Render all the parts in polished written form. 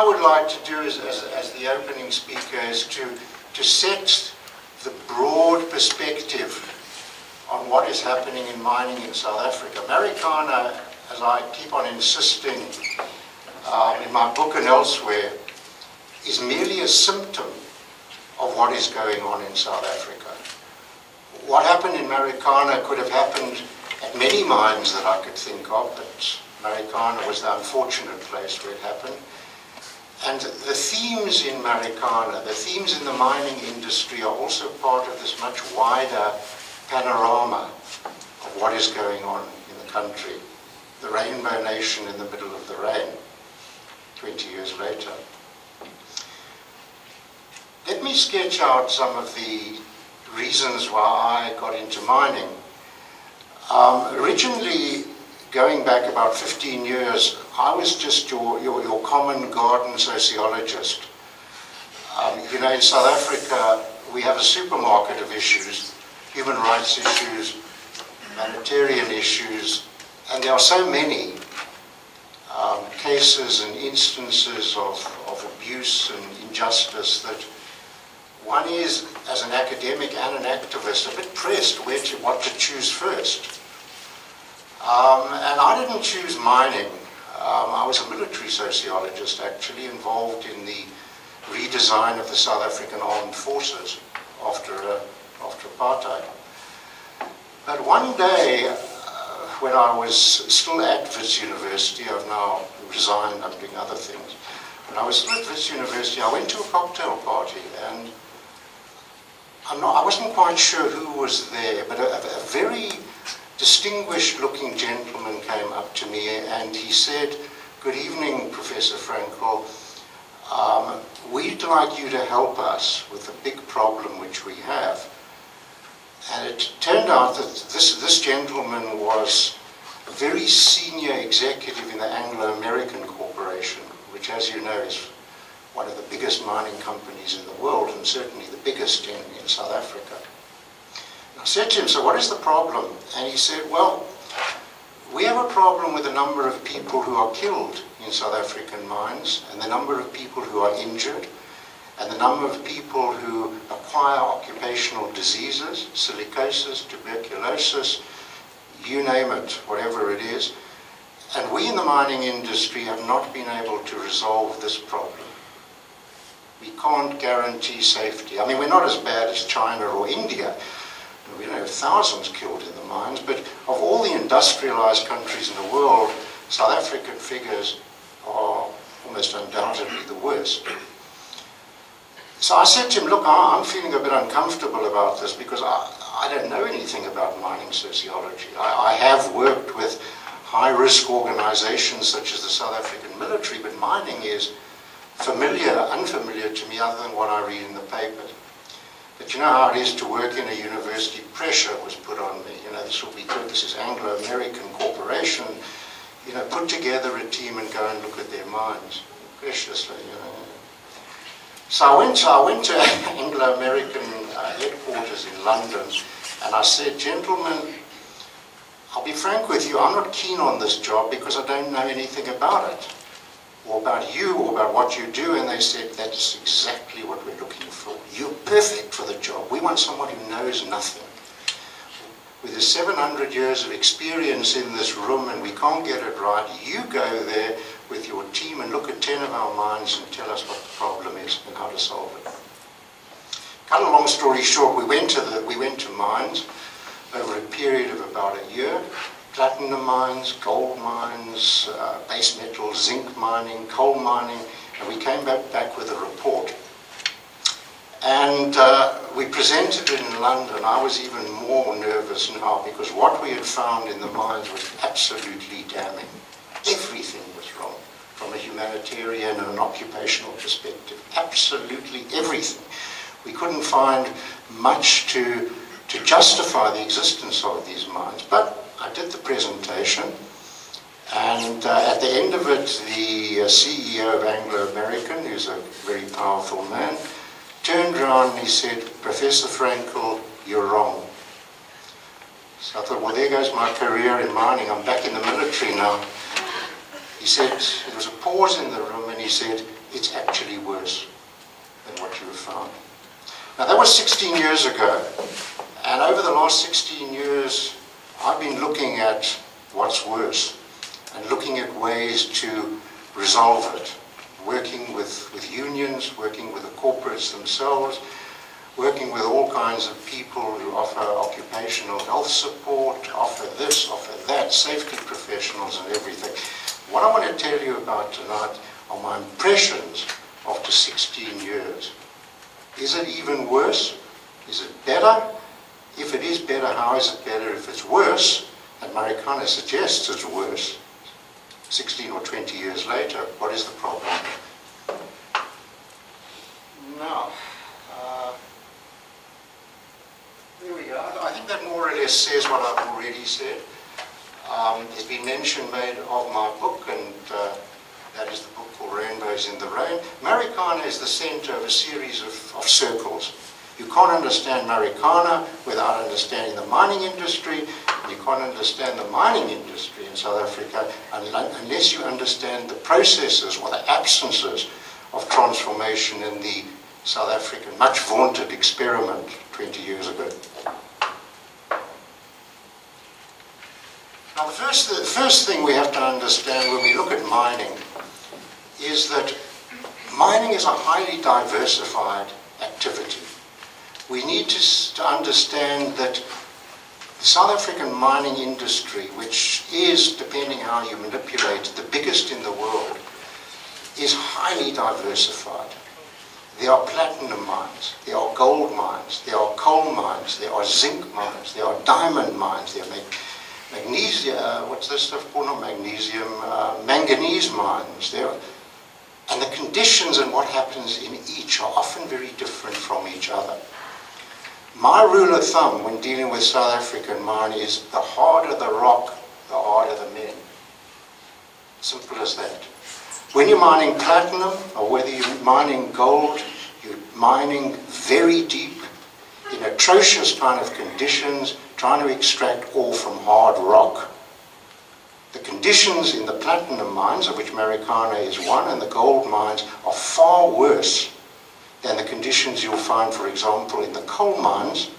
would like to do as the opening speaker is to set the broad perspective on what is happening in mining in South Africa. Marikana, as I keep on insisting in my book and elsewhere, is merely a symptom of what is going on in South Africa. What happened in Marikana could have happened at many mines that I could think of, but Marikana was the unfortunate place where it happened. And the themes in Marikana, the themes in the mining industry are also part of this much wider panorama of what is going on in the country. The Rainbow Nation in the middle of the rain, 20 years later. Let me sketch out some of the reasons why I got into mining. Originally, going back about 15 years, I was just your common garden sociologist. You know, in South Africa, we have a supermarket of issues, human rights issues, humanitarian issues, and there are so many cases and instances of abuse and injustice that one is, as an academic and an activist, a bit pressed what to choose first. And I didn't choose mining. I was a military sociologist, actually, involved in the redesign of the South African Armed Forces after apartheid. But one day, when I was still at Wits University, I've now resigned, I'm doing other things. When I was still at Wits University, I went to a cocktail party, and I wasn't quite sure who was there, but a very distinguished-looking gentleman came up to me and he said, "Good evening, Professor Frankel. We'd like you to help us with the big problem which we have." And it turned out that this gentleman was a very senior executive in the Anglo-American Corporation, which, as you know, is one of the biggest mining companies in the world, and certainly the biggest in South Africa. I said to him, "So what is the problem?" And he said, "Well, we have a problem with the number of people who are killed in South African mines, and the number of people who are injured, and the number of people who acquire occupational diseases, silicosis, tuberculosis, you name it, whatever it is. And we in the mining industry have not been able to resolve this problem. We can't guarantee safety. I mean, we're not as bad as China or India. We don't have thousands killed in the mines, but of all the industrialized countries in the world, South African figures are almost undoubtedly the worst." So I said to him, "Look, I'm feeling a bit uncomfortable about this because I don't know anything about mining sociology. I have worked with high-risk organizations such as the South African military, but mining is unfamiliar to me other than what I read in the papers. But you know how it is to work in a university. Pressure was put on me. You know, this will be good. This is Anglo-American Corporation. You know, put together a team and go and look at their mines." Preciously, you know. So I went to Anglo-American headquarters in London, and I said, "Gentlemen, I'll be frank with you. I'm not keen on this job because I don't know anything about it, or about you, or about what you do." And they said, "That's exactly what we're looking for. You're perfect for the job. We want someone who knows nothing. With the 700 years of experience in this room and we can't get it right, you go there with your team and look at 10 of our mines and tell us what the problem is and how to solve it." Cut a long story short, we went to mines over a period of about a year. Platinum mines, gold mines, base metals, zinc mining, coal mining, and we came back with a report. And we presented it in London. I was even more nervous now because what we had found in the mines was absolutely damning. Everything was wrong from a humanitarian and an occupational perspective. Absolutely everything. We couldn't find much to justify the existence of these mines. But I did the presentation, and at the end of it, the CEO of Anglo-American, who's a very powerful man, turned around and he said, "Professor Frankel, you're wrong." So I thought, well, there goes my career in mining. I'm back in the military now. He said, there was a pause in the room, and he said, it's actually worse than what you have found. Now that was 16 years ago, and over the last 16 years I've been looking at what's worse and looking at ways to resolve it, working with unions, working with the corporates themselves, working with all kinds of people who offer occupational health support, offer this, offer that, safety professionals and everything. What I want to tell you about tonight are my impressions after 16 years. Is it even worse? Is it better? If it is better, how is it better? If it's worse, and Marikana suggests it's worse, 16 or 20 years later, what is the problem? Now, there we are. I think that more or less says what I've already said. There's been mention made of my book, and that is the book called Rainbows in the Rain. Marikana is the center of a series of circles. You can't understand Marikana without understanding the mining industry, and you can't understand the mining industry in South Africa unless you understand the processes or the absences of transformation in the South African, much vaunted experiment 20 years ago. Now the first thing we have to understand when we look at mining is that mining is a highly diversified activity. We need to understand that the South African mining industry, which is, depending how you manipulate, the biggest in the world, is highly diversified. There are platinum mines, there are gold mines, there are coal mines, there are zinc mines, there are diamond mines, there are manganese mines. And the conditions and what happens in each are often very different from each other. My rule of thumb when dealing with South African mine is the harder the rock, the harder the men. Simple as that. When you're mining platinum, or whether you're mining gold, you're mining very deep, in atrocious kind of conditions, trying to extract ore from hard rock. The conditions in the platinum mines, of which Marikana is one, and the gold mines, are far worse than the conditions you'll find, for example, in the coal mines,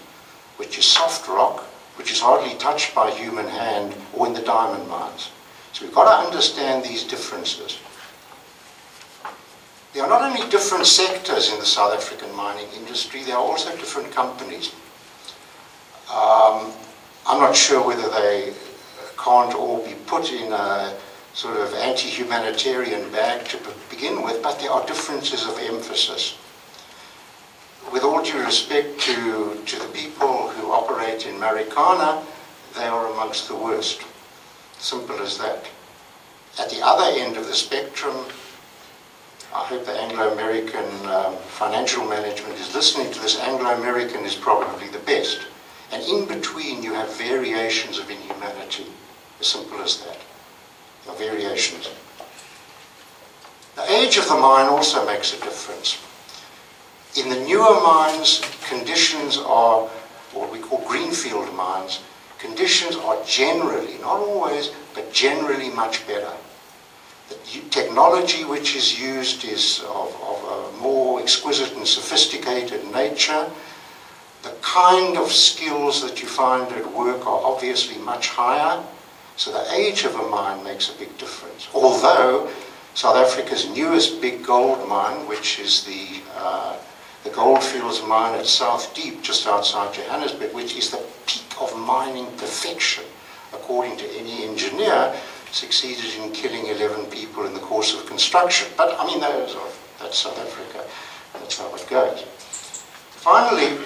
which is soft rock, which is hardly touched by human hand, or in the diamond mines. So we've got to understand these differences. There are not only different sectors in the South African mining industry, there are also different companies. I'm not sure whether they can't all be put in a sort of anti-humanitarian bag to begin with, but there are differences of emphasis. With all due respect to the people who operate in Marikana, they are amongst the worst. Simple as that. At the other end of the spectrum, I hope the Anglo-American financial management is listening to this. Anglo-American is probably the best. And in between you have variations of inhumanity. As simple as that. There are variations. The age of the mine also makes a difference. In the newer mines, conditions are what we call greenfield mines. Conditions are generally, not always, but generally much better. The technology which is used is of a more exquisite and sophisticated nature. The kind of skills that you find at work are obviously much higher. So the age of a mine makes a big difference. Although South Africa's newest big gold mine, which is the Goldfields mine at South Deep, just outside Johannesburg, which is the peak of mining perfection, according to any engineer, succeeded in killing 11 people in the course of construction. But I mean, that's South Africa. That's how it goes. Finally,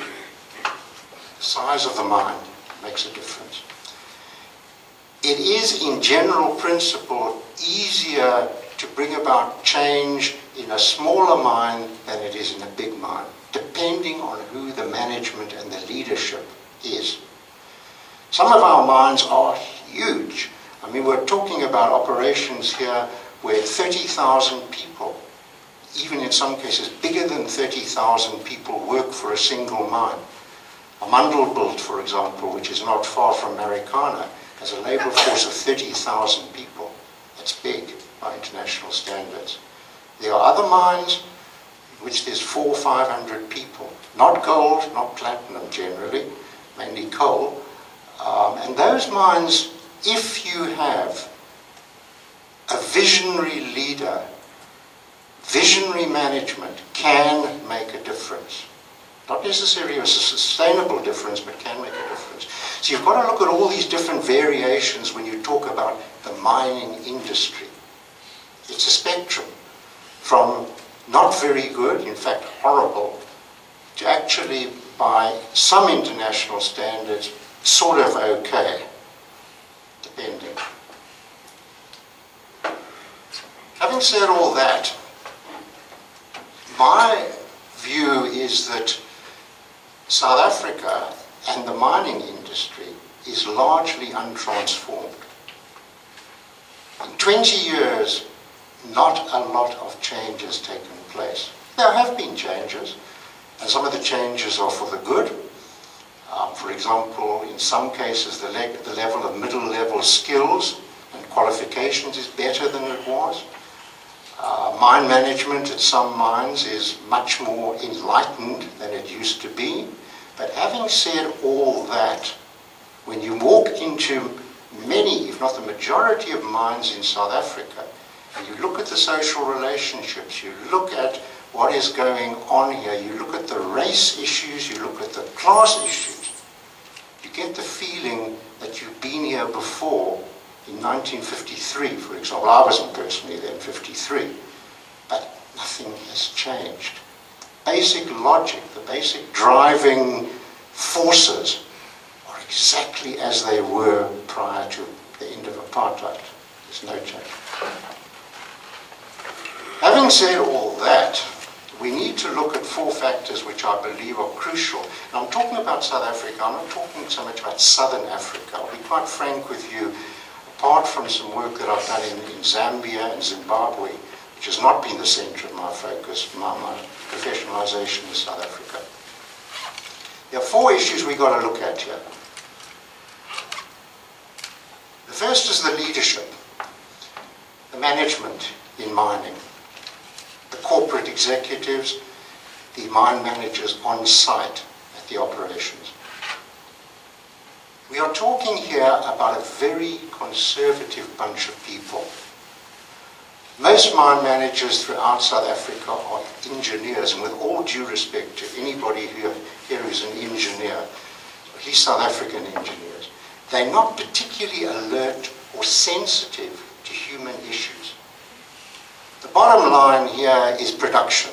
the size of the mine makes a difference. It is, in general principle, easier to bring about change in a smaller mine than it is in a big mine, depending on who the management and the leadership is. Some of our mines are huge. I mean, we're talking about operations here where 30,000 people, even in some cases bigger than 30,000 people, work for a single mine. Amandelbult, for example, which is not far from Marikana, has a labour force of 30,000 people. That's big by international standards. There are other mines in which there's 400 or 500 people. Not gold, not platinum generally, mainly coal. And those mines, if you have a visionary leader, visionary management, can make a difference. Not necessarily a sustainable difference, but can make a difference. So you've got to look at all these different variations when you talk about the mining industry. It's a spectrum from not very good, in fact horrible, to actually, by some international standards, sort of okay, depending. Having said all that, my view is that South Africa and the mining industry is largely untransformed. In 20 years, not a lot of change has taken place. There have been changes, and some of the changes are for the good. For example, in some cases, the level of middle-level skills and qualifications is better than it was. Mine management at some mines is much more enlightened than it used to be. But having said all that, when you walk into many, if not the majority of mines in South Africa, and you look at the social relationships, you look at what is going on here, you look at the race issues, you look at the class issues, you get the feeling that you've been here before in 1953, for example. I wasn't personally there in 53, but nothing has changed. Basic logic, the basic driving forces are exactly as they were prior to the end of apartheid. There's no change. Having said all that, we need to look at 4 factors which I believe are crucial. And I'm talking about South Africa, I'm not talking so much about Southern Africa. I'll be quite frank with you, apart from some work that I've done in Zambia and Zimbabwe, which has not been the centre of my focus, my professionalisation in South Africa. There are 4 issues we've got to look at here. The first is the leadership, the management in mining, the corporate executives, the mine managers on site at the operations. We are talking here about a very conservative bunch of people. Most mine managers throughout South Africa are engineers, and with all due respect to anybody here who's an engineer, at least South African engineers, they're not particularly alert or sensitive to human issues. The bottom line here is production.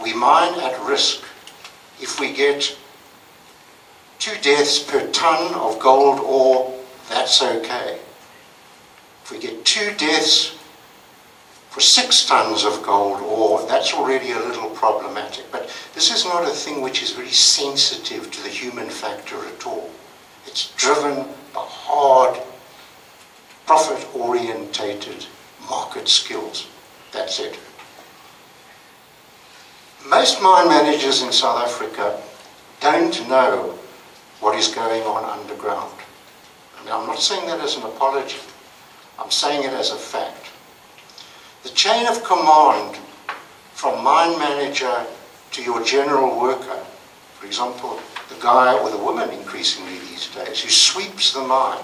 We mine at risk. If we get 2 deaths per ton of gold ore, that's okay. If we get 2 deaths for 6 tons of gold ore, that's already a little problematic. But this is not a thing which is very sensitive to the human factor at all. It's driven by hard, profit-orientated market skills. That's it. Most mine managers in South Africa don't know what is going on underground. I mean, I'm not saying that as an apology. I'm saying it as a fact. The chain of command from mine manager to your general worker, for example, the guy or the woman increasingly these days who sweeps the mine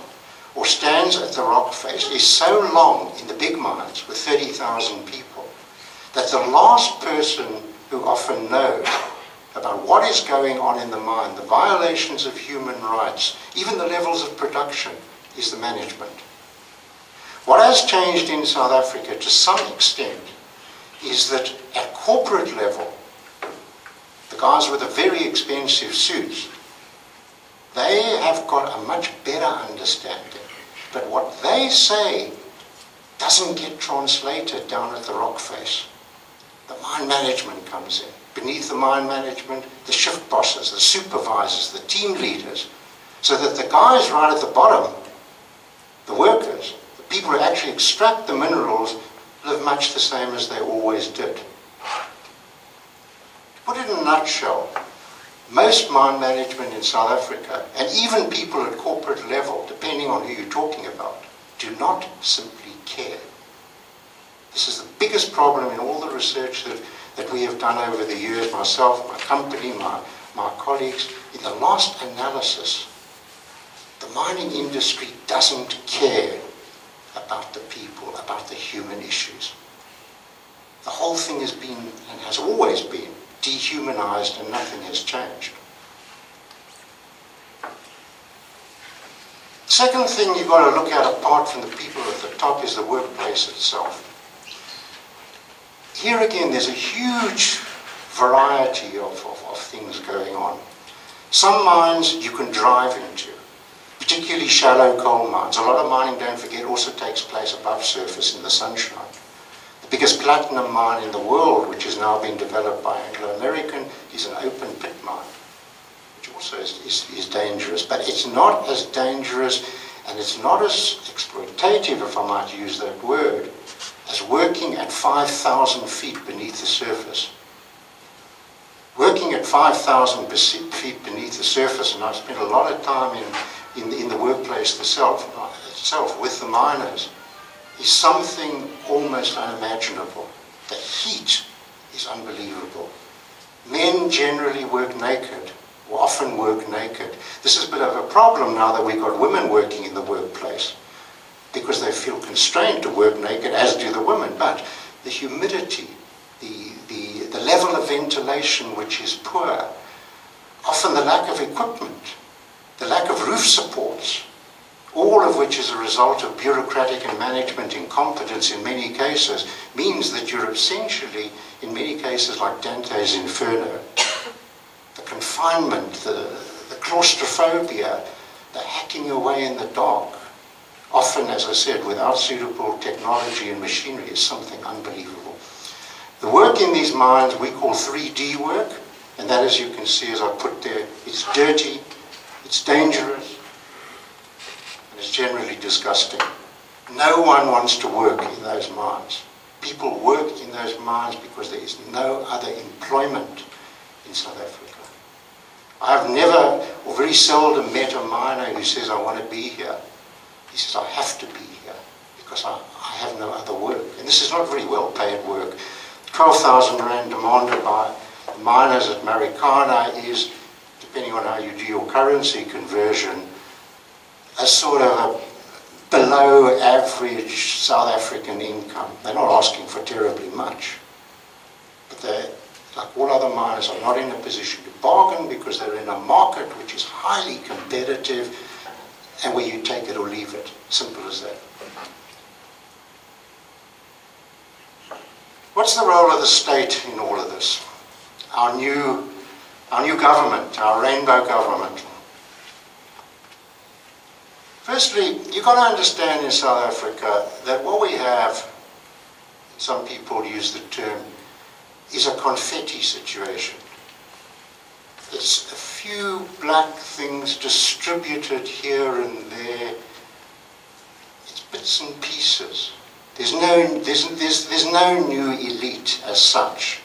or stands at the rock face, is so long in the big mines with 30,000 people that the last person who often knows about what is going on in the mine, the violations of human rights, even the levels of production, is the management. What has changed in South Africa to some extent is that at corporate level, the guys with the very expensive suits, they have got a much better understanding. But what they say doesn't get translated down at the rock face. The mine management comes in. Beneath the mine management, the shift bosses, the supervisors, the team leaders, so that the guys right at the bottom, the workers, the people who actually extract the minerals, live much the same as they always did. To put it in a nutshell, most mine management in South Africa, and even people at corporate level, depending on who you're talking about, do not simply care. This is the biggest problem in all the research that we have done over the years, myself, my company, my colleagues. In the last analysis, the mining industry doesn't care about the people, about the human issues. The whole thing has been, and has always been, dehumanized, and nothing has changed. Second thing you've got to look at, apart from the people at the top, is the workplace itself. Here again, there's a huge variety of things going on. Some mines you can drive into, particularly shallow coal mines. A lot of mining, don't forget, also takes place above surface in the sunshine. The biggest platinum mine in the world, which is now being developed by Anglo American, is an open pit mine, which also is dangerous. But it's not as dangerous and it's not as exploitative, if I might use that word, as working at 5,000 feet beneath the surface. Working at 5,000 feet beneath the surface, and I've spent a lot of time in the workplace itself with the miners, is something almost unimaginable. The heat is unbelievable. Men generally work naked, or often work naked. This is a bit of a problem now that we've got women working in the workplace, because they feel constrained to work naked, as do the women. But the humidity, the level of ventilation, which is poor, often the lack of equipment, the lack of roof supports, all of which is a result of bureaucratic and management incompetence in many cases, means that you're essentially, in many cases like Dante's Inferno, the confinement, the claustrophobia, the hacking away in the dark, often, as I said, without suitable technology and machinery, is something unbelievable. The work in these mines we call 3D work, and that, as you can see, as I put there, it's dirty, it's dangerous, and it's generally disgusting. No one wants to work in those mines. People work in those mines because there is no other employment in South Africa. I have never, or very seldom, met a miner who says, I want to be here. He says, I have to be here because I have no other work. And this is not very well paid work. 12,000 rand demanded by miners at Marikana is, depending on how you do your currency conversion, a sort of a below average South African income. They're not asking for terribly much. But they, like all other miners, are not in a position to bargain because they're in a market which is highly competitive and where you take it or leave it. Simple as that. What's the role of the state in all of this? Our new government, our rainbow government. Firstly, you've got to understand in South Africa that what we have, some people use the term, is a confetti situation. It's a few black things distributed here and there. It's bits and pieces. There's no new elite as such.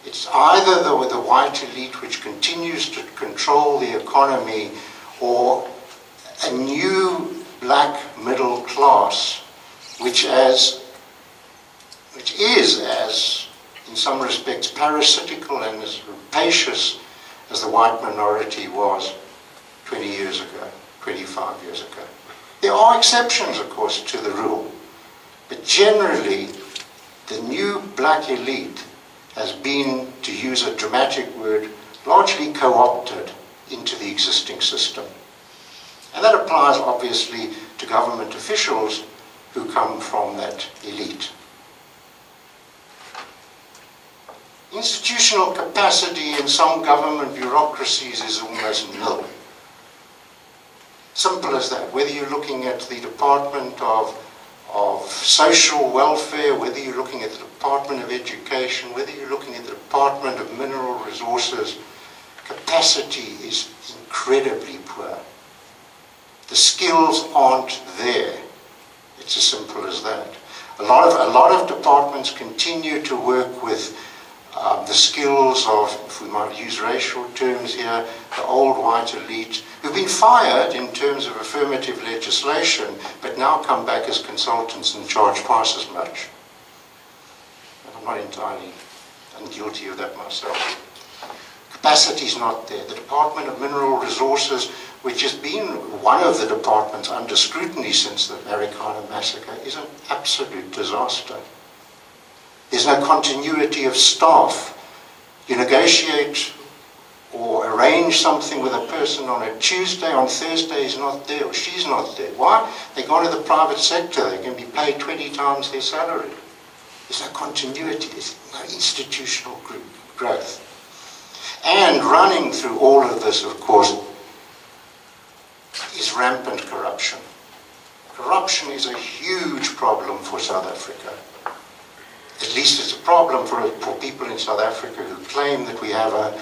It's either the white elite which continues to control the economy, or a new black middle class which is as in some respects parasitical and as rapacious as the white minority was 20 years ago, 25 years ago. There are exceptions, of course, to the rule, but generally the new black elite has been, to use a dramatic word, largely co-opted into the existing system. And that applies obviously to government officials who come from that elite. Institutional capacity in some government bureaucracies is almost nil. Simple as that. Whether you're looking at the Department of Social Welfare, whether you're looking at the Department of Education, whether you're looking at the Department of Mineral Resources, capacity is incredibly poor. The skills aren't there. It's as simple as that. A lot of departments continue to work with the skills of, if we might use racial terms here, the old white elite, who've been fired in terms of affirmative legislation, but now come back as consultants and charge twice as much. I'm not entirely guilty of that myself. Capacity is not there. The Department of Mineral Resources, which has been one of the departments under scrutiny since the Marikana massacre, is an absolute disaster. There's no continuity of staff. You negotiate or arrange something with a person on a Tuesday, on Thursday he's not there, or she's not there. Why? They go into the private sector, they can be paid 20 times their salary. There's no continuity, there's no institutional growth. And running through all of this, of course, is rampant corruption. Corruption is a huge problem for South Africa. At least it's a problem for people in South Africa who claim that we have a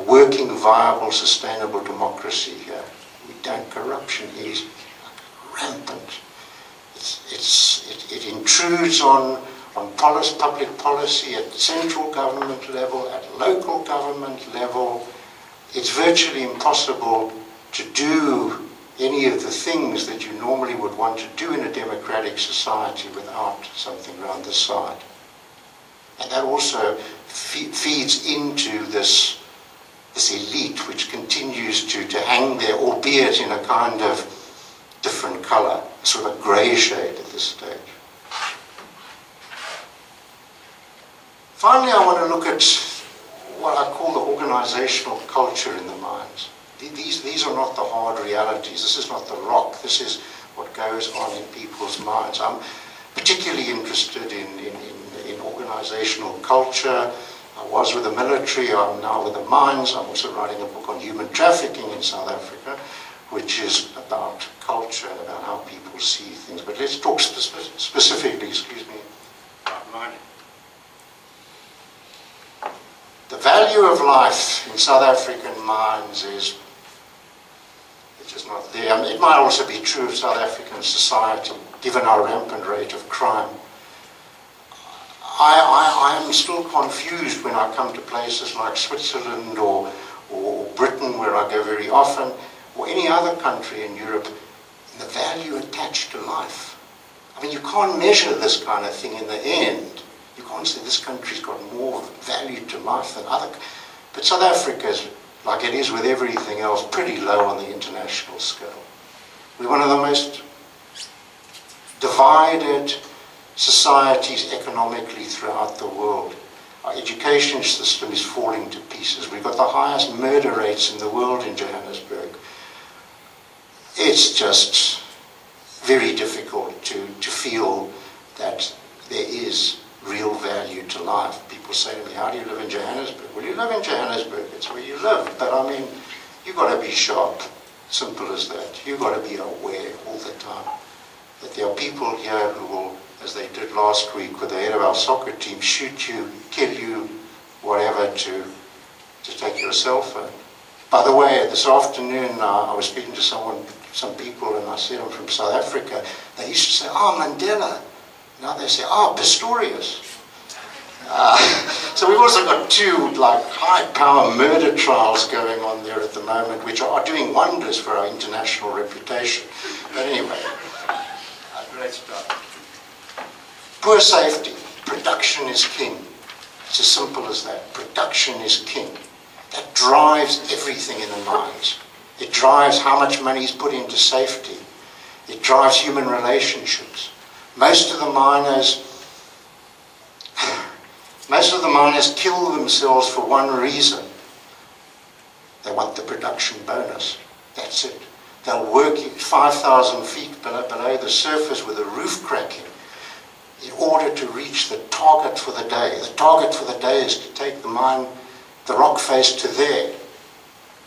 working, viable, sustainable democracy here. We don't. Corruption is rampant. It intrudes on public policy at central government level, at local government level. It's virtually impossible to do any of the things that you normally would want to do in a democratic society without something around the side. And that also feeds into this elite which continues to hang there, albeit in a kind of different color, sort of grey shade at this stage. Finally, I want to look at what I call the organizational culture in the mines. These are not the hard realities. This is not the rock. This is what goes on in people's minds. I'm particularly interested in organizational culture. I was with the military. I'm now with the mines. I'm also writing a book on human trafficking in South Africa, which is about culture and about how people see things. But let's talk specifically, about mining. The value of life in South African mines is just not there. I mean, it might also be true of South African society, given our rampant rate of crime. I am still confused when I come to places like Switzerland or Britain, where I go very often, or any other country in Europe, in the value attached to life. I mean, you can't measure this kind of thing in the end. You can't say this country's got more value to life than other. But South Africa's, like it is with everything else, pretty low on the international scale. We're one of the most divided societies economically throughout the world. Our education system is falling to pieces. We've got the highest murder rates in the world in Johannesburg. It's just very difficult to feel that there is real value to life. People say to me, how do you live in Johannesburg? Well, you live in Johannesburg, it's where you live. But I mean, you've got to be sharp, simple as that. You've got to be aware all the time that there are people here who will, as they did last week with the head of our soccer team, shoot you, kill you, whatever, to take your cell phone. By the way, this afternoon I was speaking to some people, and I said I'm from South Africa. They used to say, Mandela. Now they say, Pistorius. So we've also got two high-power murder trials going on there at the moment, which are doing wonders for our international reputation. But anyway, great stuff. Poor safety. Production is king. It's as simple as that. Production is king. That drives everything in the mines. It drives how much money is put into safety. It drives human relationships. Most of the miners kill themselves for one reason. They want the production bonus. That's it. They'll work 5,000 feet below the surface with a roof cracking in order to reach the target for the day. The target for the day is to take the mine, the rock face, to there.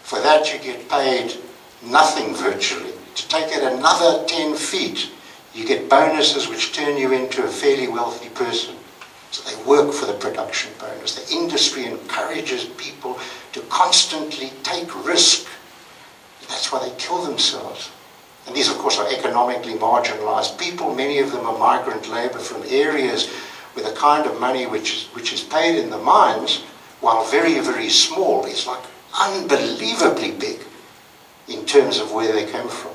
For that you get paid nothing virtually. To take it another 10 feet, you get bonuses which turn you into a fairly wealthy person. So they work for the production bonus. The industry encourages people to constantly take risk. That's why they kill themselves. And these, of course, are economically marginalized people. Many of them are migrant labor from areas where the kind of money which is paid in the mines, while very, very small, is like unbelievably big in terms of where they came from.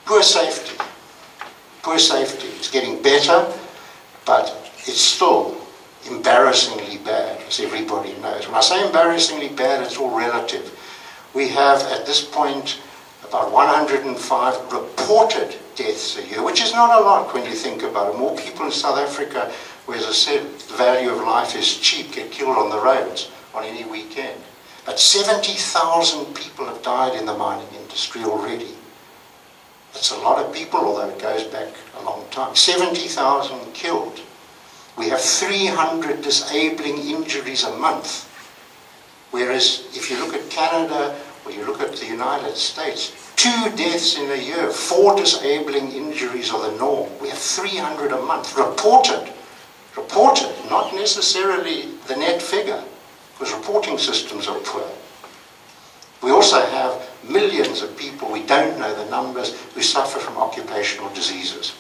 Poor safety. Poor safety. It's getting better. but it's still embarrassingly bad, as everybody knows. When I say embarrassingly bad, it's all relative. We have, at this point, about 105 reported deaths a year, which is not a lot when you think about it. More people in South Africa, where, as I said, the value of life is cheap, get killed on the roads on any weekend. But 70,000 people have died in the mining industry already. That's a lot of people, although it goes back a long time. 70,000 killed. We have 300 disabling injuries a month. Whereas if you look at Canada or you look at the United States, 2 deaths in a year, 4 disabling injuries are the norm. We have 300 a month, reported, not necessarily the net figure, because reporting systems are poor. We also have millions of people, we don't know the numbers, who suffer from occupational diseases.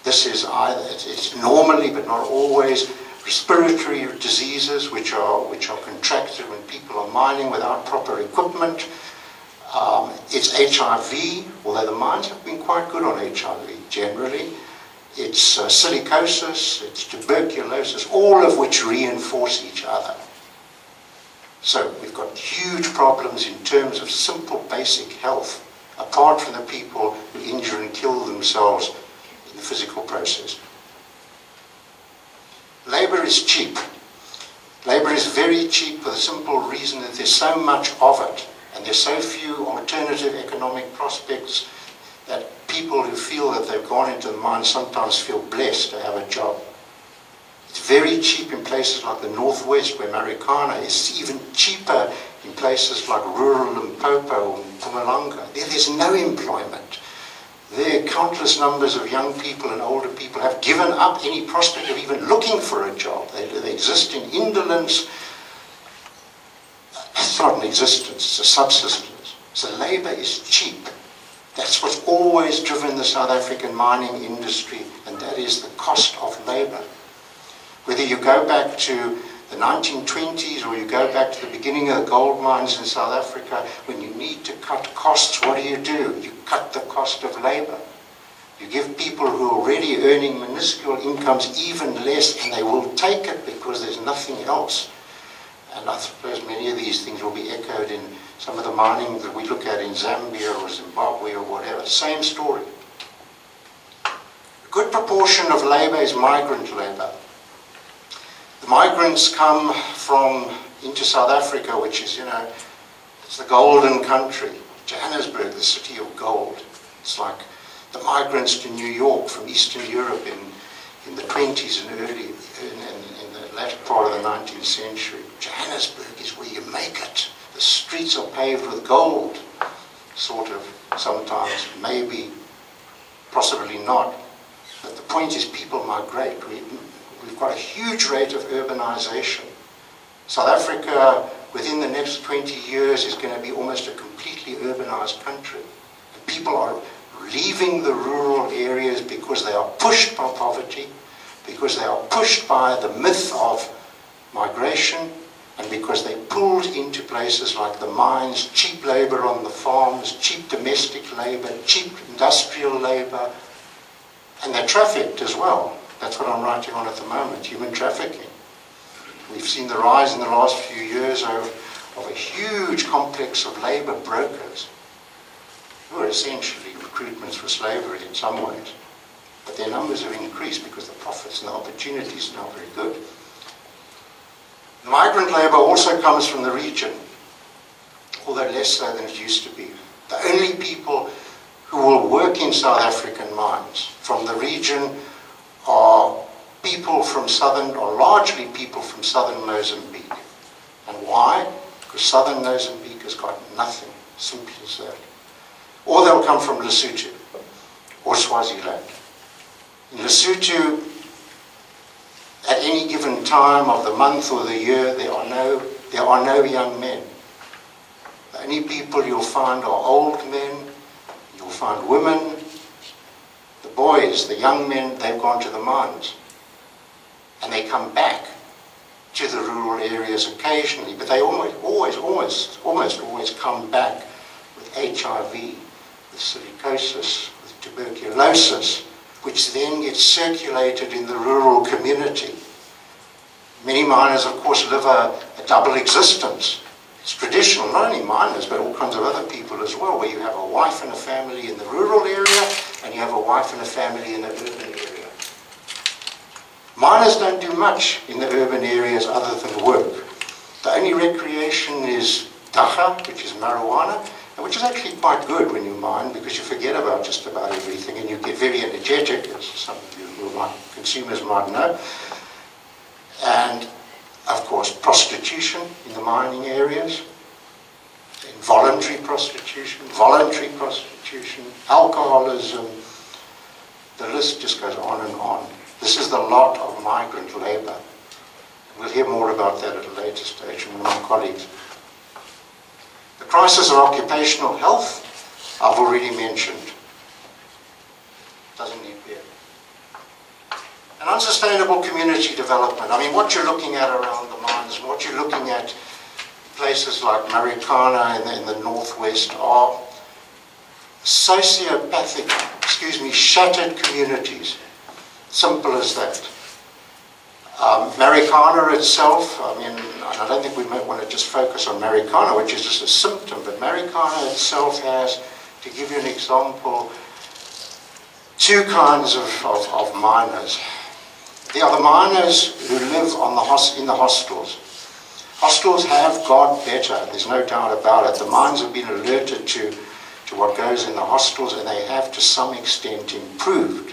This is either, it's normally, but not always, respiratory diseases which are contracted when people are mining without proper equipment. It's HIV, although the mines have been quite good on HIV generally. It's silicosis, it's tuberculosis, all of which reinforce each other. So we've got huge problems in terms of simple basic health, apart from the people who injure and kill themselves in the physical process. Labour is cheap. Labour is very cheap for the simple reason that there's so much of it, and there's so few alternative economic prospects that people who feel that they've gone into the mine sometimes feel blessed to have a job. It's very cheap in places like the Northwest, where Marikana is even cheaper in places like rural Limpopo or Mpumalanga. There's no employment. There, countless numbers of young people and older people have given up any prospect of even looking for a job. They exist in indolence. It's not an existence, it's a subsistence. So labour is cheap. That's what's always driven the South African mining industry, and that is the cost of labour. Whether you go back to the 1920s or you go back to the beginning of the gold mines in South Africa, when you need to cut costs, what do? You cut the cost of labour. You give people who are already earning minuscule incomes even less, and they will take it because there's nothing else. And I suppose many of these things will be echoed in some of the mining that we look at in Zambia or Zimbabwe or whatever. Same story. A good proportion of labour is migrant labour. The migrants come into South Africa, which is, it's the golden country. Johannesburg, the city of gold. It's like the migrants to New York from Eastern Europe in the 20s and early, in the latter part of the 19th century. Johannesburg is where you make it. The streets are paved with gold, sort of, sometimes, maybe, possibly not. But the point is people migrate. We've got a huge rate of urbanization. South Africa, within the next 20 years, is going to be almost a completely urbanized country. And people are leaving the rural areas because they are pushed by poverty, because they are pushed by the myth of migration, and because they pulled into places like the mines, cheap labor on the farms, cheap domestic labor, cheap industrial labor, and they're trafficked as well. That's what I'm writing on at the moment, human trafficking. We've seen the rise in the last few years of a huge complex of labor brokers who are essentially recruitments for slavery in some ways. But their numbers have increased because the profits and the opportunities are now very good. The migrant labour also comes from the region, although less so than it used to be. The only people who will work in South African mines from the region are people from largely people from southern Mozambique. And why? Because southern Mozambique has got nothing, simply as that. Or they'll come from Lesotho or Swaziland. In Lesotho, at any given time of the month or the year, there are no young men. The only people you'll find are old men, you'll find women, the boys, the young men, they've gone to the mines. And they come back to the rural areas occasionally, but they almost always come back with HIV, with silicosis, with tuberculosis, which then gets circulated in the rural community. Many miners, of course, live a double existence. It's traditional, not only miners, but all kinds of other people as well, where you have a wife and a family in the rural area, and you have a wife and a family in the urban area. Miners don't do much in the urban areas other than work. The only recreation is dacha, which is marijuana, which is actually quite good when you mine, because you forget about just about everything, and you get very energetic, as some of you consumers might know. And of course, prostitution in the mining areas, involuntary prostitution, voluntary prostitution, alcoholism, the list just goes on and on. This is the lot of migrant labor. We'll hear more about that at a later stage from one of my colleagues. The crisis of occupational health, I've already mentioned. Doesn't need beer. And unsustainable community development. I mean, what you're looking at around the mines, what you're looking at places like Marikana in the northwest are sociopathic, shattered communities. Simple as that. Marikana itself, I mean, I don't think we might want to just focus on Marikana, which is just a symptom, but Marikana itself has, to give you an example, two kinds of miners. There are the miners who live in the hostels. Hostels have got better, there's no doubt about it. The mines have been alerted to what goes in the hostels, and they have to some extent improved.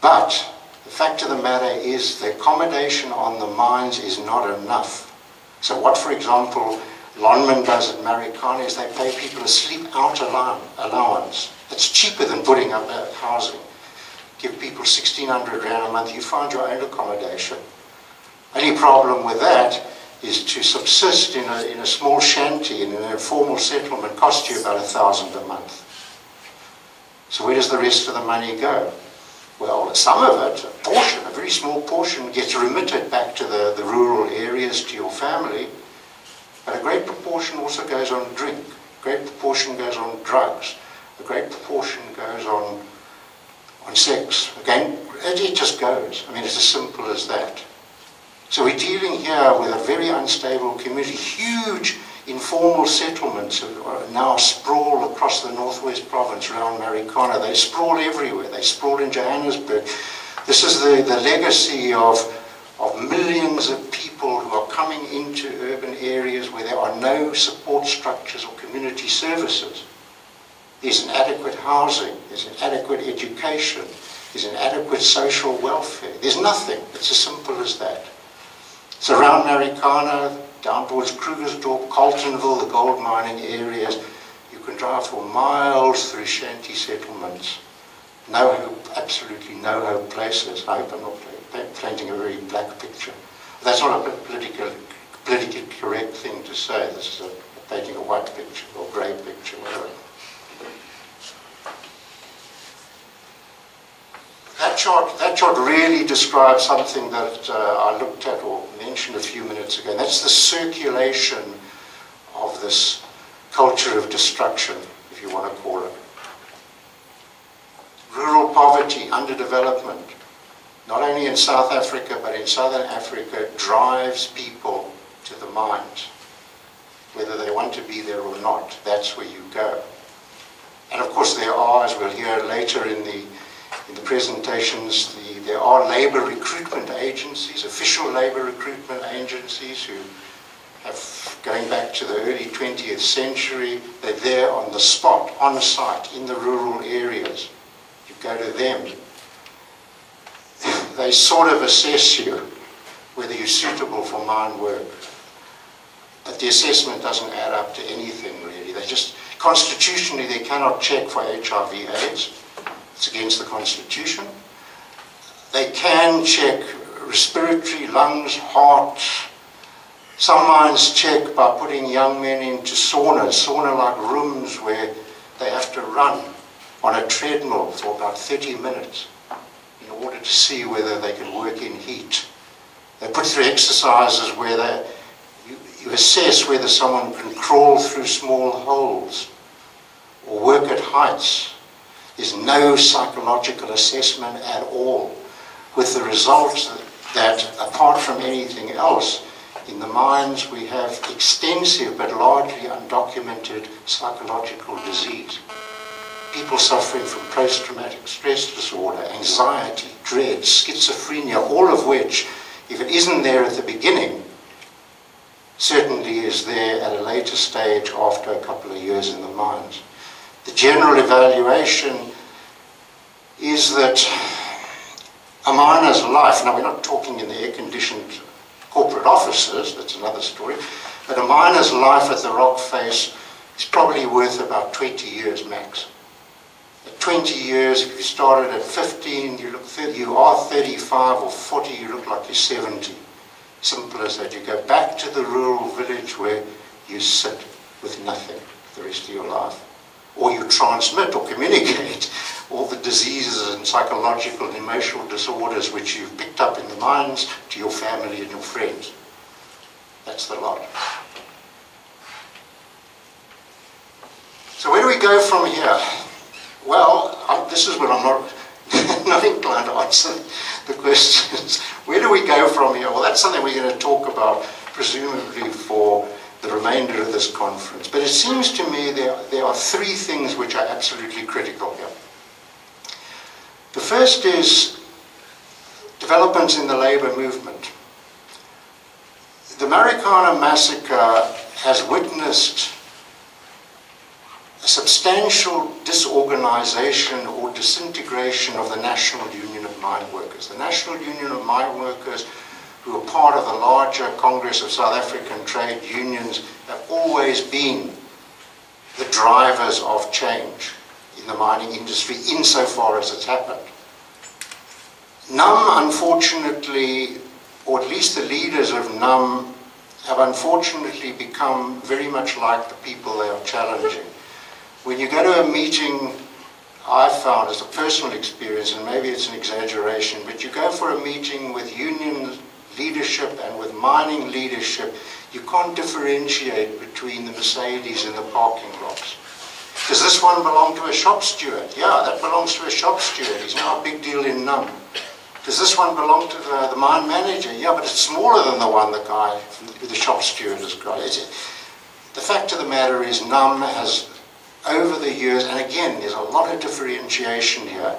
But the fact of the matter is the accommodation on the mines is not enough. So what, for example, Lonman does at Marikana is they pay people a sleep-out allowance. It's cheaper than putting up housing. Give people 1,600 rand a month, you find your own accommodation. Only problem with that is to subsist in a small shanty in an informal settlement costs you about 1,000 a month. So where does the rest of the money go? Well, some of it, a very small portion, gets remitted back to the rural areas, to your family, but a great proportion also goes on drink, a great proportion goes on drugs, a great proportion goes on sex. Again, it just goes. I mean, it's as simple as that. So we're dealing here with a very unstable community. Huge informal settlements are now sprawl across the northwest province around Marikana. They sprawl everywhere. They sprawl in Johannesburg. This is the legacy of millions of people who are coming into urban areas where there are no support structures or community services. There's inadequate housing, there's inadequate education, there's inadequate social welfare. There's nothing. It's as simple as that. So around Marikana, down towards Krugersdorp, Carltonville, the gold mining areas, you can drive for miles through shanty settlements. No hope, absolutely no hope places. I hope I'm not painting a very black picture. That's not a politically correct thing to say. This is painting a white picture or grey picture, whatever. That chart really describes something that I looked at or mentioned a few minutes ago. And that's the circulation of this culture of destruction, if you want to call it. Rural poverty, underdevelopment, not only in South Africa, but in Southern Africa, drives people to the mines. Whether they want to be there or not, that's where you go. And of course there are, as we'll hear later in the presentations, there are labour recruitment agencies, official labour recruitment agencies who have, going back to the early 20th century, they're there on the spot, on site, in the rural areas. You go to them. They sort of assess you whether you're suitable for mine work. But the assessment doesn't add up to anything really. They just, constitutionally, they cannot check for HIV/AIDS. It's against the Constitution. They can check respiratory, lungs, heart. Some mines check by putting young men into sauna-like rooms where they have to run on a treadmill for about 30 minutes in order to see whether they can work in heat. They put through exercises where you assess whether someone can crawl through small holes or work at heights. There's no psychological assessment at all, with the results that apart from anything else, in the mines we have extensive but largely undocumented psychological disease. People suffering from post-traumatic stress disorder, anxiety, dread, schizophrenia, all of which, if it isn't there at the beginning, certainly is there at a later stage after a couple of years in the mines. The general evaluation is that a miner's life, now we're not talking in the air-conditioned corporate offices, that's another story, but a miner's life at the rock face is probably worth about 20 years max. At 20 years, if you started at 15, you are 35 or 40, you look like you're 70. Simple as that. You go back to the rural village where you sit with nothing the rest of your life. Or you transmit or communicate all the diseases and psychological and emotional disorders which you've picked up in the mines to your family and your friends. That's the lot. So where do we go from here? Well, this is what I'm not inclined to answer the questions. Where do we go from here? Well, that's something we're going to talk about, presumably for the remainder of this conference. But it seems to me there are three things which are absolutely critical here. The first is developments in the labour movement. The Marikana massacre has witnessed a substantial disorganization or disintegration of the National Union of Mine Workers. The National Union of Mine Workers, who are part of the larger Congress of South African Trade Unions, have always been the drivers of change in the mining industry insofar as it's happened. NUM, unfortunately, or at least the leaders of NUM, have unfortunately become very much like the people they are challenging. When you go to a meeting, I've found as a personal experience, and maybe it's an exaggeration, but you go for a meeting with union leadership and with mining leadership, you can't differentiate between the Mercedes and the parking lots. Does this one belong to a shop steward? Yeah, that belongs to a shop steward. He's now a big deal in NUM. Does this one belong to the mine manager? Yeah, but it's smaller than the one the guy who the shop steward has got. The fact of the matter is NUM has, over the years, and again, there's a lot of differentiation here,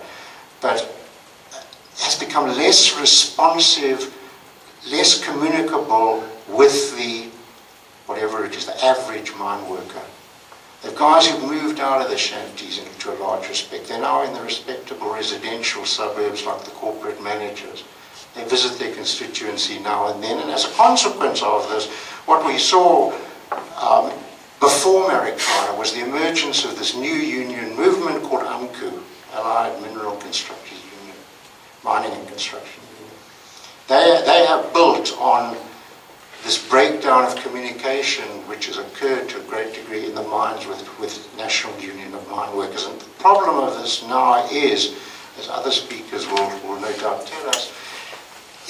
but has become less responsive, less communicable with the, whatever it is, the average mine worker. The guys who've moved out of the shanties into a large respect, they're now in the respectable residential suburbs like the corporate managers. They visit their constituency now and then, and as a consequence of this, what we saw before Marikana was the emergence of this new union movement called AMCU, Allied Mineral Construction Union, Mining and Construction Union. They have built on this breakdown of communication which has occurred to a great degree in the mines with National Union of Mine Workers. And the problem of this now is, as other speakers will no doubt tell us,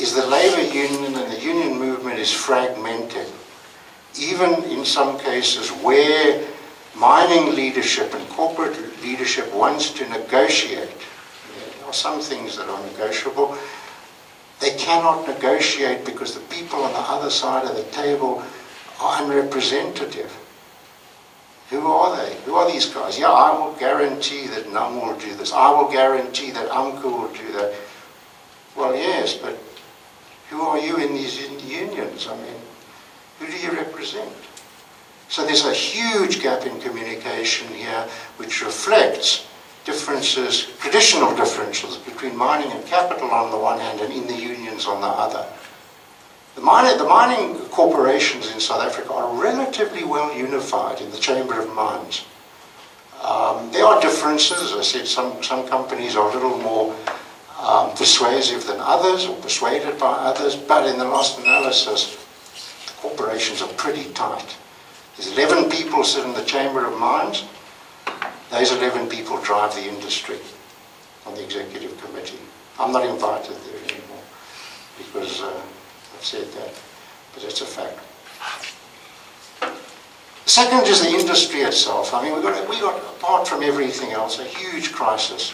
is the labour union and the union movement is fragmented. Even in some cases where mining leadership and corporate leadership wants to negotiate, there are some things that are negotiable, they cannot negotiate because the people on the other side of the table are unrepresentative. Who are they? Who are these guys? Yeah, I will guarantee that NUM will do this. I will guarantee that AMCU will do that. Well, yes, but who are you in these unions? I mean, who do you represent? So there's a huge gap in communication here which reflects differences, traditional differences between mining and capital on the one hand and in the unions on the other. The mining corporations in South Africa are relatively well unified in the Chamber of Mines. There are differences. As I said, some companies are a little more persuasive than others or persuaded by others, but in the last analysis, the corporations are pretty tight. There's 11 people sit in the Chamber of Mines. Those 11 people drive the industry on the executive committee. I'm not invited there anymore because I've said that, but it's a fact. The second is the industry itself. I mean, we got, apart from everything else, a huge crisis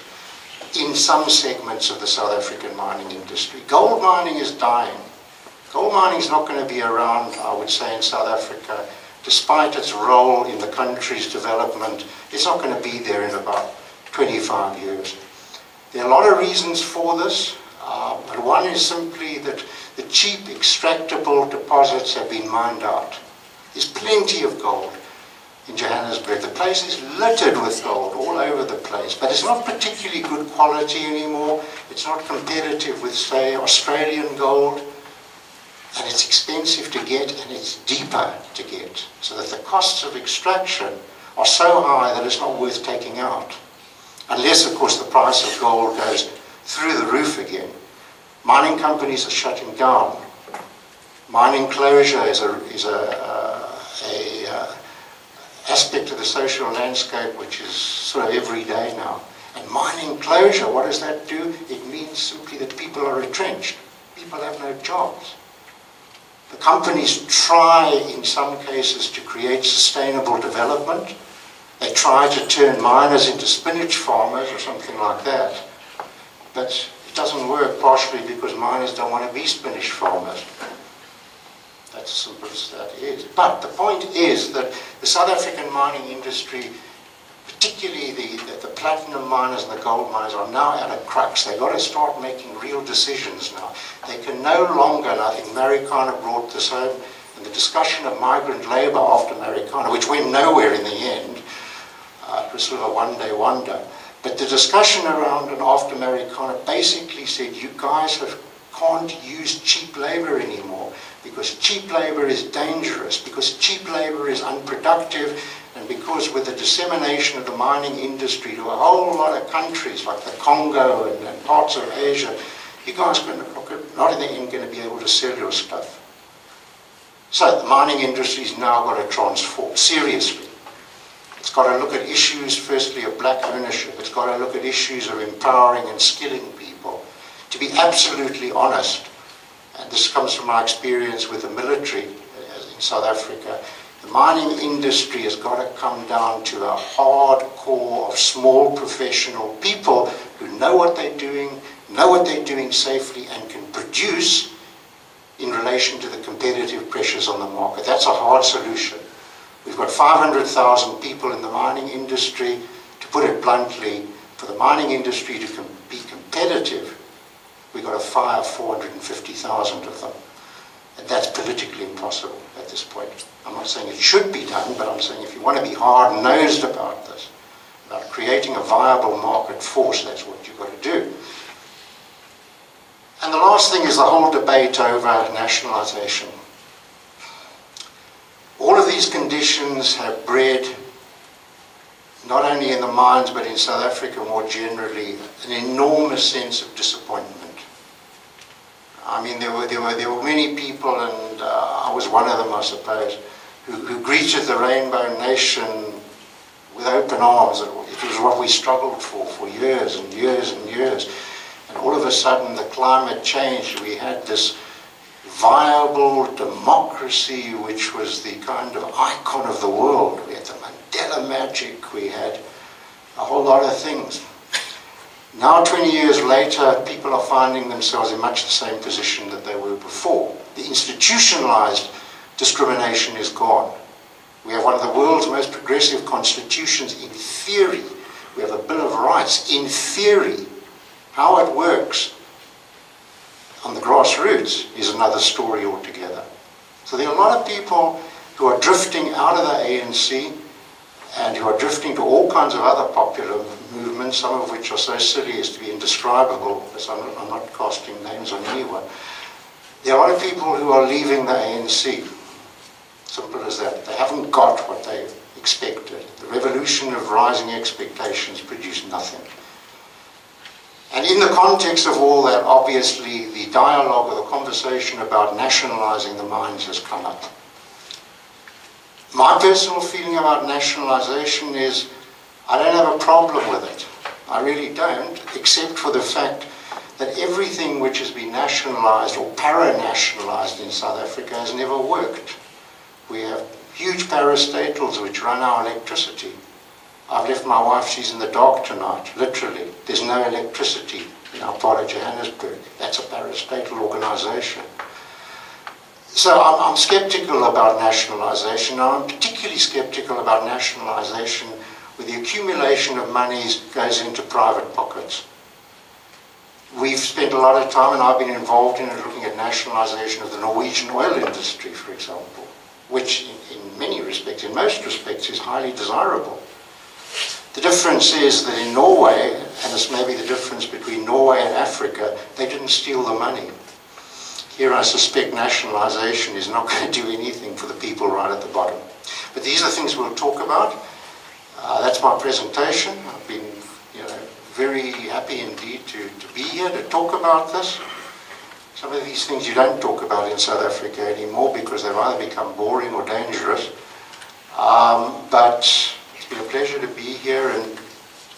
in some segments of the South African mining industry. Gold mining is dying. Gold mining is not going to be around, I would say, in South Africa, despite its role in the country's development. It's not going to be there in about 25 years. There are a lot of reasons for this, but one is simply that the cheap extractable deposits have been mined out. There's plenty of gold in Johannesburg. The place is littered with gold all over the place, but it's not particularly good quality anymore. It's not competitive with, say, Australian gold, and it's expensive to get, and it's deeper to get, so that the costs of extraction are so high that it's not worth taking out. Unless, of course, the price of gold goes through the roof again. Mining companies are shutting down. Mining closure is a aspect of the social landscape which is sort of every day now. And mining closure, what does that do? It means simply that people are retrenched. People have no jobs. The companies try, in some cases, to create sustainable development. They try to turn miners into spinach farmers or something like that. But it doesn't work, partially because miners don't want to be spinach farmers. That's as simple as that is. But the point is that the South African mining industry, particularly the platinum miners and the gold miners, are now at a crux. They've got to start making real decisions now. They can no longer, and I think Marikana brought this home, in the discussion of migrant labour after Marikana, which went nowhere in the end. It was sort of a one-day wonder. But the discussion around and after Marikana basically said, you guys can't use cheap labour anymore, because cheap labour is dangerous, because cheap labour is unproductive, and because with the dissemination of the mining industry to a whole lot of countries like the Congo and parts of Asia, you guys are not in the end going to be able to sell your stuff. So the mining industry has now got to transform, seriously. It's got to look at issues, firstly, of black ownership. It's got to look at issues of empowering and skilling people. To be absolutely honest, and this comes from my experience with the military in South Africa, the mining industry has got to come down to a hard core of small professional people who know what they're doing safely, and can produce in relation to the competitive pressures on the market. That's a hard solution. We've got 500,000 people in the mining industry. To put it bluntly, for the mining industry to be competitive, we've got to fire 450,000 of them. And that's politically impossible at this point. I'm not saying it should be done, but I'm saying if you want to be hard-nosed about this, about creating a viable market force, that's what you've got to do. And the last thing is the whole debate over nationalisation. All of these conditions have bred, not only in the mines but in South Africa more generally, an enormous sense of disappointment. I mean, there were many people, and I was one of them, I suppose, who greeted the Rainbow Nation with open arms. It was what we struggled for years and years and years. And all of a sudden, the climate changed. We had this viable democracy, which was the kind of icon of the world. We had the Mandela magic. We had a whole lot of things. Now, 20 years later, people are finding themselves in much the same position that they were before. The institutionalized discrimination is gone. We have one of the world's most progressive constitutions in theory. We have a Bill of Rights in theory. How it works on the grassroots is another story altogether. So there are a lot of people who are drifting out of the ANC and who are drifting to all kinds of other popular movements, some of which are so silly as to be indescribable, because I'm not casting names on anyone. There are a lot of people who are leaving the ANC. Simple as that. They haven't got what they expected. The revolution of rising expectations produced nothing. And in the context of all that, obviously, the dialogue or the conversation about nationalising the mines has come up. My personal feeling about nationalisation is I don't have a problem with it. I really don't, except for the fact that everything which has been nationalised or para-nationalised in South Africa has never worked. We have huge parastatals which run our electricity. I've left my wife, she's in the dark tonight, literally. There's no electricity in our part of Johannesburg. That's a parastatal organization. So I'm skeptical about nationalization. I'm particularly skeptical about nationalization where the accumulation of monies goes into private pockets. We've spent a lot of time, and I've been involved in it, looking at nationalization of the Norwegian oil industry, for example, which in many respects, in most respects, is highly desirable. The difference is that in Norway, and this may be the difference between Norway and Africa, they didn't steal the money. Here I suspect nationalization is not going to do anything for the people right at the bottom. But these are things we'll talk about. That's my presentation. I've been very happy indeed to be here to talk about this. Some of these things you don't talk about in South Africa anymore because they've either become boring or dangerous. But it's been a pleasure to be here, and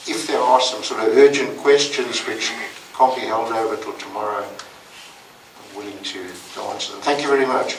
if there are some sort of urgent questions which can't be held over till tomorrow, I'm willing to answer them. Thank you very much.